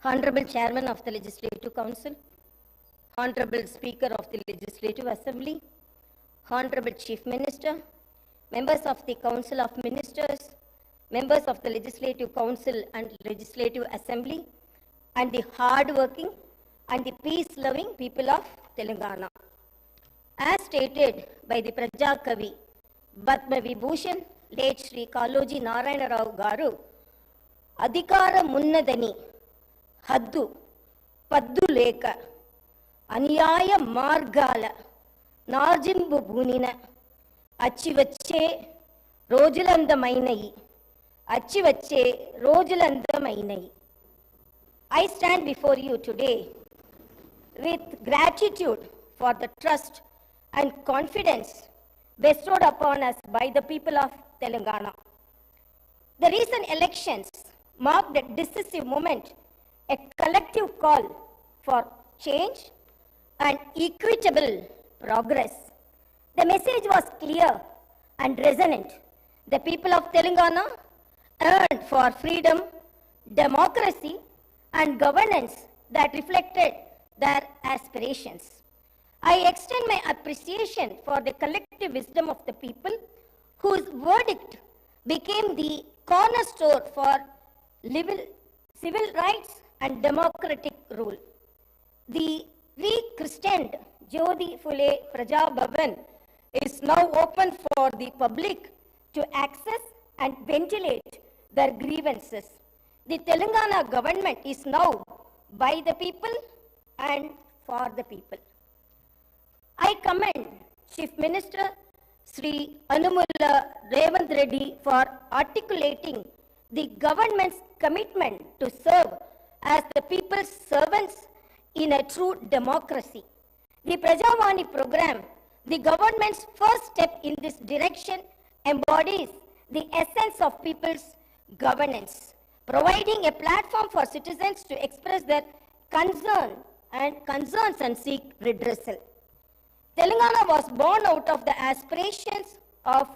Honorable Chairman of the Legislative Council, Honorable Speaker of the Legislative Assembly, Honorable Chief Minister, members of the Council of Ministers, members of the Legislative Council and Legislative Assembly, and the hard-working and the peace-loving people of Telangana. As stated by the Praja Kavi, Padma Vibhushan, late Sri Kaloji Narayana Rao Garu, Adhikara Munnadani, Haddu, Paddu Leka, Anyaya Margala, Narjimbu Bunina, Achivache, Rojulanda Mainai, Achivache, Rojulanda Mainai. I stand before you today with gratitude for the trust and confidence bestowed upon us by the people of Telangana. The recent elections marked a decisive moment, a collective call for change and equitable progress. The message was clear and resonant. The people of Telangana yearned for freedom, democracy, and governance that reflected their aspirations. I extend my appreciation for the collective wisdom of the people whose verdict became the cornerstone for civil rights and democratic rule. The rechristened Jyoti Phule Praja Bhavan is now open for the public to access and ventilate their grievances. The Telangana government is now by the people and for the people. I commend Chief Minister Sri Anumula Revanth Reddy for articulating the government's commitment to serve as the people's servants in a true democracy. The Prajavani program, the government's first step in this direction, embodies the essence of people's governance, providing a platform for citizens to express their concerns and seek redressal. Telangana was born out of the aspirations of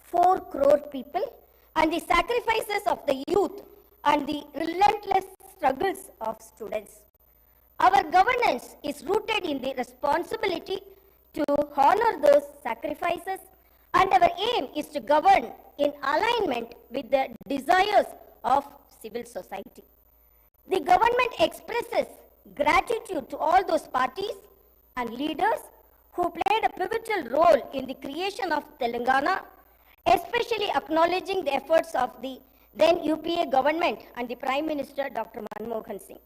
4 crore people and the sacrifices of the youth and the relentless struggles of students. Our governance is rooted in the responsibility to honor those sacrifices, and our aim is to govern in alignment with the desires of civil society. The government expresses gratitude to all those parties and leaders who played a pivotal role in the creation of Telangana, especially acknowledging the efforts of the then UPA government and the Prime Minister Dr. Manmohan Singh.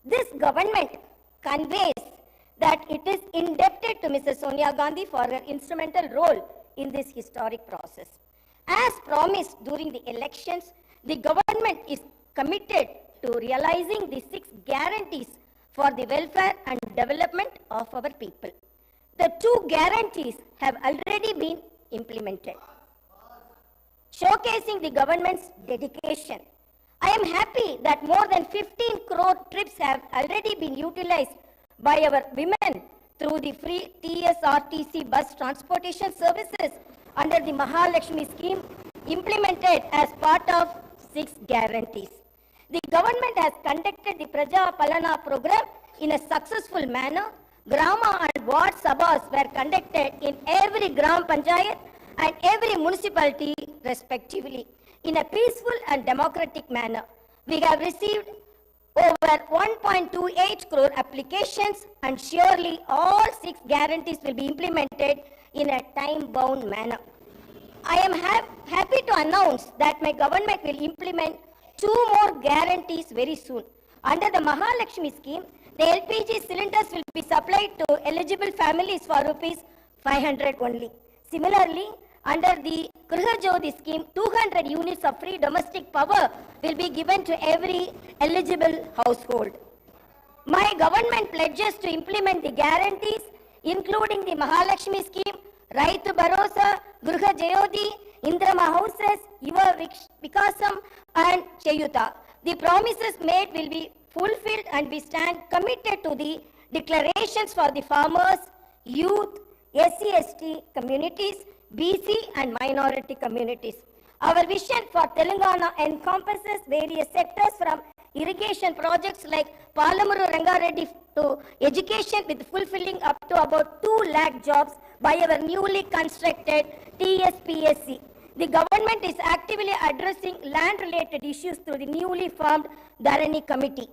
This government conveys that it is indebted to Mrs. Sonia Gandhi for her instrumental role in this historic process. As promised during the elections, the government is committed to realizing the 6 guarantees for the welfare and development of our people. The 2 guarantees have already been implemented, showcasing the government's dedication. I am happy that more than 15 crore trips have already been utilized by our women through the free TSRTC bus transportation services under the Mahalakshmi scheme implemented as part of 6 guarantees. The government has conducted the Praja Palana program in a successful manner. Grama and Ward Sabhas were conducted in every Gram Panchayat and every municipality respectively in a peaceful and democratic manner. We have received over 1.28 crore applications, and surely all 6 guarantees will be implemented in a time-bound manner. I am happy to announce that my government will implement 2 more guarantees very soon. Under the Mahalakshmi scheme, the LPG cylinders will be supplied to eligible families for rupees 500 only. Similarly, under the Griha Jyoti scheme, 200 units of free domestic power will be given to every eligible household. My government pledges to implement the guarantees, including the Mahalakshmi scheme, Raitu Bharosa, Griha Jyoti, Indrama houses, Yuva Vikasam, and Cheyuta. The promises made will be fulfilled, and we stand committed to the declarations for the farmers, youth, SC/ST communities, BC and minority communities. Our vision for Telangana encompasses various sectors from irrigation projects like Palamuru Rangareddy to education with fulfilling up to about 2 lakh jobs by our newly constructed TSPSC. The government is actively addressing land-related issues through the newly formed Dharani Committee.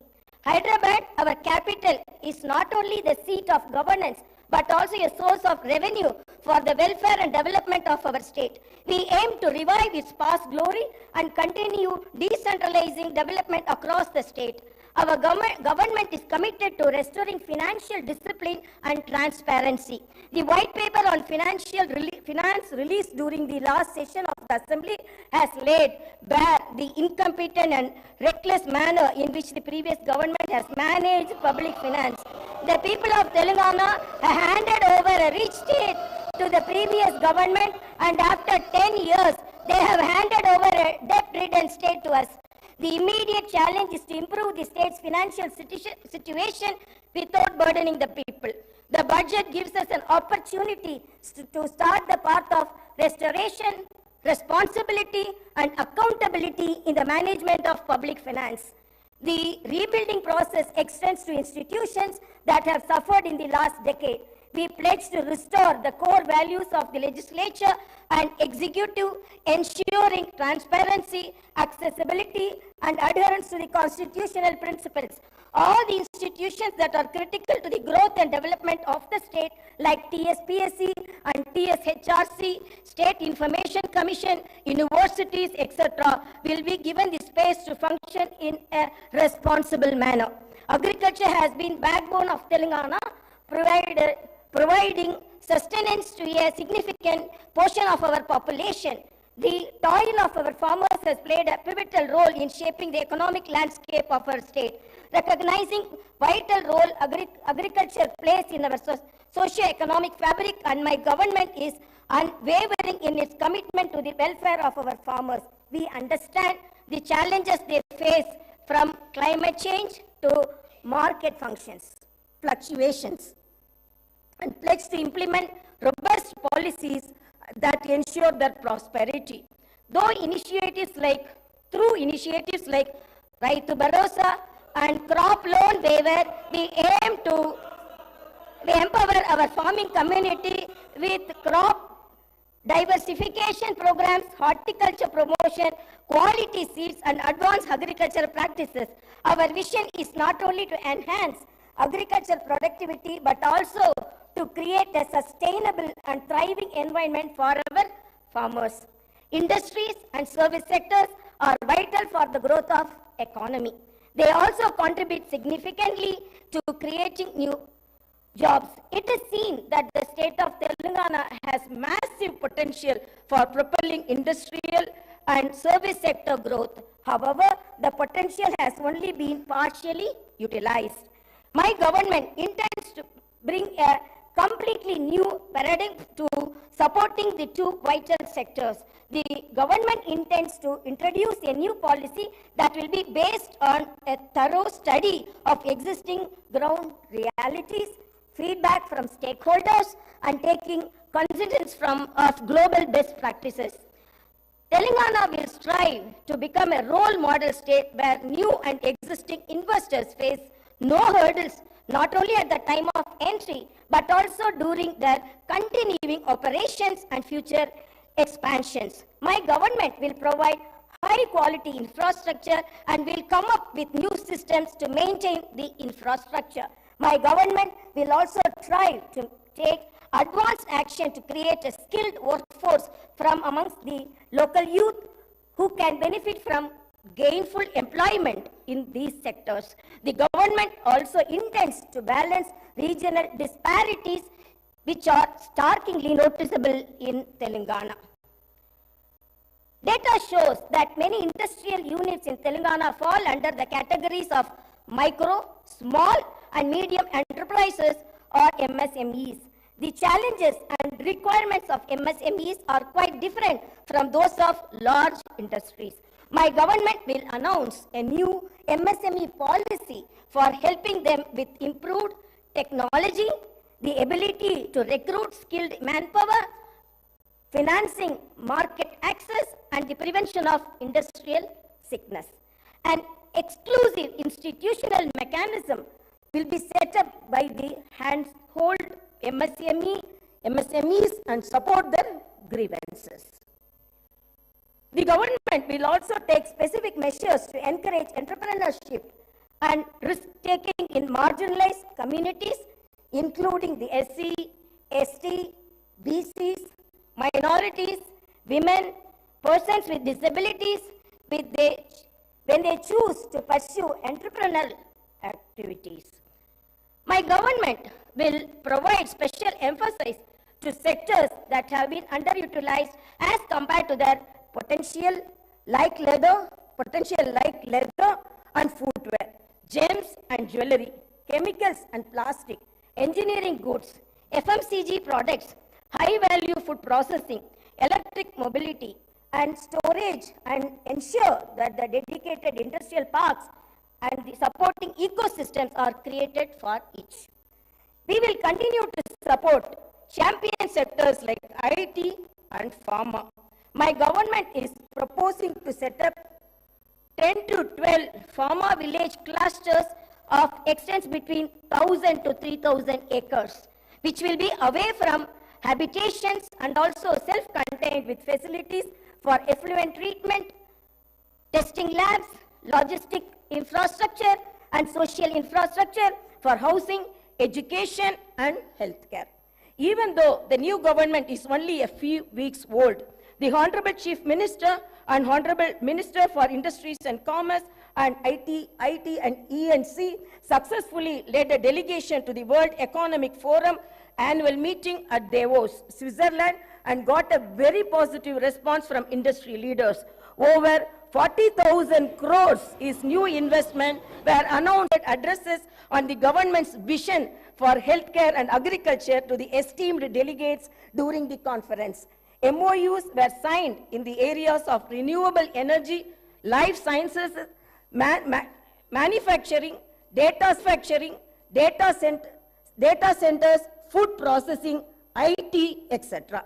Hyderabad, our capital, is not only the seat of governance, but also a source of revenue for the welfare and development of our state. We aim to revive its past glory and continue decentralizing development across the state. Our government is committed to restoring financial discipline and transparency. The white paper on finance released during the last session of the Assembly has laid bare the incompetent and reckless manner in which the previous government has managed public finance. The people of Telangana have handed over a rich state to the previous government, and after 10 years, they have handed over a debt-ridden state to us. The immediate challenge is to improve the state's financial situation without burdening the people. The budget gives us an opportunity to start the path of restoration, responsibility, and accountability in the management of public finance. The rebuilding process extends to institutions that have suffered in the last decade. We pledge to restore the core values of the legislature and executive, ensuring transparency, accessibility, and adherence to the constitutional principles. All the institutions that are critical to the growth and development of the state, like TSPSC and TSHRC, State Information Commission, universities, etc., will be given the space to function in a responsible manner. Agriculture has been backbone of Telangana, providing sustenance to a significant portion of our population. The toil of our farmers has played a pivotal role in shaping the economic landscape of our state. Recognizing vital role agriculture plays in our socio-economic fabric, and my government is unwavering in its commitment to the welfare of our farmers. We understand the challenges they face, from climate change to market fluctuations, and pledge to implement robust policies that ensure their prosperity. Through initiatives like Raitu Bharosa and crop loan waiver, we aim to empower our farming community with crop diversification programs, horticulture promotion, quality seeds, and advanced agricultural practices. Our vision is not only to enhance agricultural productivity, but also to create a sustainable and thriving environment for our farmers. Industries and service sectors are vital for the growth of economy. They also contribute significantly to creating new jobs. It is seen that the state of Telangana has massive potential for propelling industrial and service sector growth. However, the potential has only been partially utilized. My government intends to bring a completely new paradigm to supporting the two vital sectors. The government intends to introduce a new policy that will be based on a thorough study of existing ground realities, feedback from stakeholders, and taking cognizance of global best practices. Telangana will strive to become a role model state where new and existing investors face no hurdles, not only at the time of entry, but also during their continuing operations and future expansions. My government will provide high quality infrastructure and will come up with new systems to maintain the infrastructure. My government will also try to take advanced action to create a skilled workforce from amongst the local youth who can benefit from gainful employment in these sectors. The government also intends to balance regional disparities which are starkly noticeable in Telangana. Data shows that many industrial units in Telangana fall under the categories of micro, small, and medium enterprises, or MSMEs. The challenges and requirements of MSMEs are quite different from those of large industries. My government will announce a new MSME policy for helping them with improved technology, the ability to recruit skilled manpower, financing, market access, and the prevention of industrial sickness. An exclusive institutional mechanism will be set up by the hands-hold MSMEs and support their grievances. The government will also take specific measures to encourage entrepreneurship and risk-taking in marginalized communities, including the SC, ST, BCs, minorities, women, persons with disabilities, when they choose to pursue entrepreneurial activities. My government will provide special emphasis to sectors that have been underutilized as compared to their potential, like leather and footwear, gems and jewelry, chemicals and plastic, engineering goods, FMCG products, high-value food processing, electric mobility, and storage, and ensure that the dedicated industrial parks and the supporting ecosystems are created for each. We will continue to support champion sectors like IT and pharma. My government is proposing to set up 10 to 12 pharma village clusters of extents between 1,000 to 3,000 acres, which will be away from habitations and also self-contained with facilities for effluent treatment, testing labs, logistic infrastructure, and social infrastructure for housing, education, and healthcare. Even though the new government is only a few weeks old, the Honorable Chief Minister and Honorable Minister for Industries and Commerce and IT and E&C successfully led a delegation to the World Economic Forum annual meeting at Davos, Switzerland, and got a very positive response from industry leaders. Over 40,000 crores is new investment were announced addresses on the government's vision for healthcare and agriculture to the esteemed delegates during the conference. MOUs were signed in the areas of renewable energy, life sciences, manufacturing, data centers, food processing, IT, etc.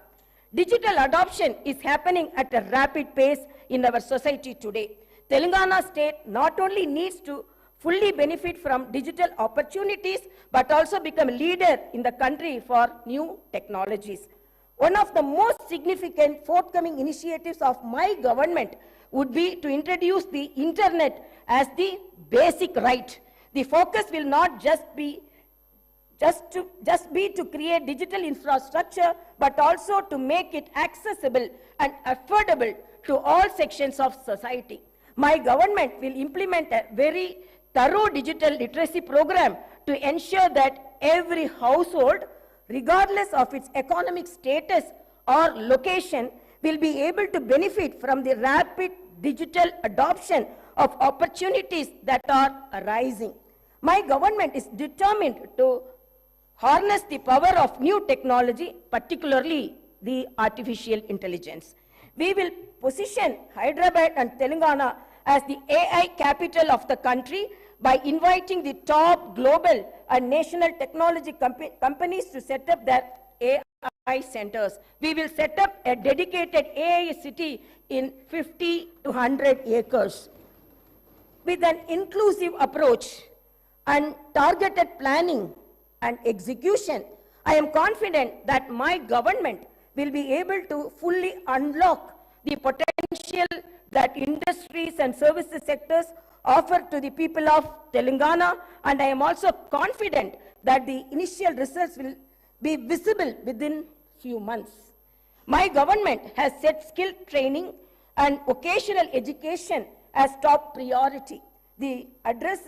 Digital adoption is happening at a rapid pace in our society today. Telangana state not only needs to fully benefit from digital opportunities, but also become a leader in the country for new technologies. One of the most significant forthcoming initiatives of my government would be to introduce the internet as the basic right. The focus will not just be to create digital infrastructure, but also to make it accessible and affordable to all sections of society. My government will implement a very thorough digital literacy program to ensure that every household, regardless of its economic status or location, will be able to benefit from the rapid digital adoption of opportunities that are arising. My government is determined to harness the power of new technology, particularly the artificial intelligence. We will position Hyderabad and Telangana as the AI capital of the country by inviting the top global and national technology companies to set up their AI centers. We will set up a dedicated AI city in 50 to 100 acres. With an inclusive approach and targeted planning and execution, I am confident that my government will be able to fully unlock the potential that industries and services sectors offer to the people of Telangana, and I am also confident that the initial results will be visible within few months. My government has set skill training and vocational education as top priority. To address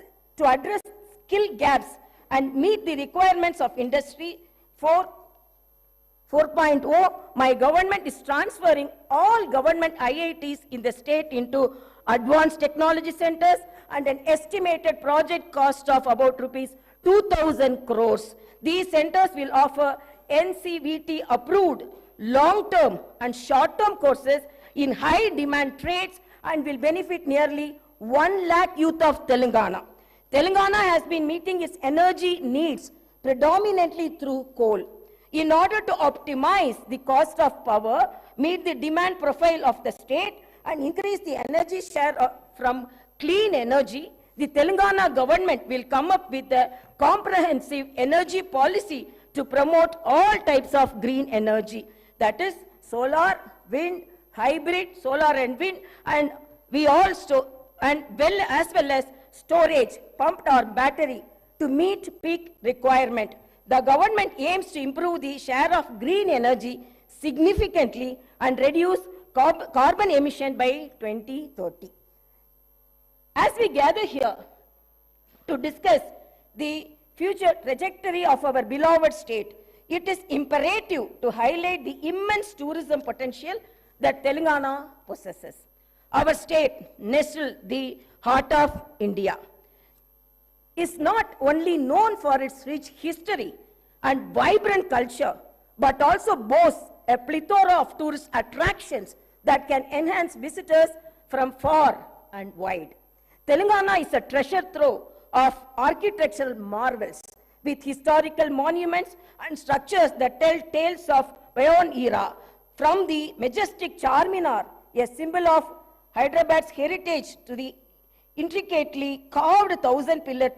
skill gaps and meet the requirements of Industry 4.0, my government is transferring all government IITs in the state into advanced technology centers and an estimated project cost of about rupees 2,000 crores. These centers will offer NCVT approved long-term and short-term courses in high-demand trades and will benefit nearly 1 lakh youth of Telangana. Telangana has been meeting its energy needs predominantly through coal. In order to optimize the cost of power, meet the demand profile of the state, and increase the energy share from clean energy, the Telangana government will come up with a comprehensive energy policy to promote all types of green energy. That is solar, wind, hybrid, solar and wind, and we also, and as well as storage, pumped or battery to meet peak requirement. The government aims to improve the share of green energy significantly and reduce carbon emission by 2030. As we gather here to discuss the future trajectory of our beloved state, it is imperative to highlight the immense tourism potential that Telangana possesses. Our state, nestled the heart of India, is not only known for its rich history and vibrant culture, but also boasts a plethora of tourist attractions that can enhance visitors from far and wide. Telangana is a treasure trove of architectural marvels with historical monuments and structures that tell tales of bygone era, from the majestic Charminar, a symbol of Hyderabad's heritage, to the intricately carved 1,000-pillar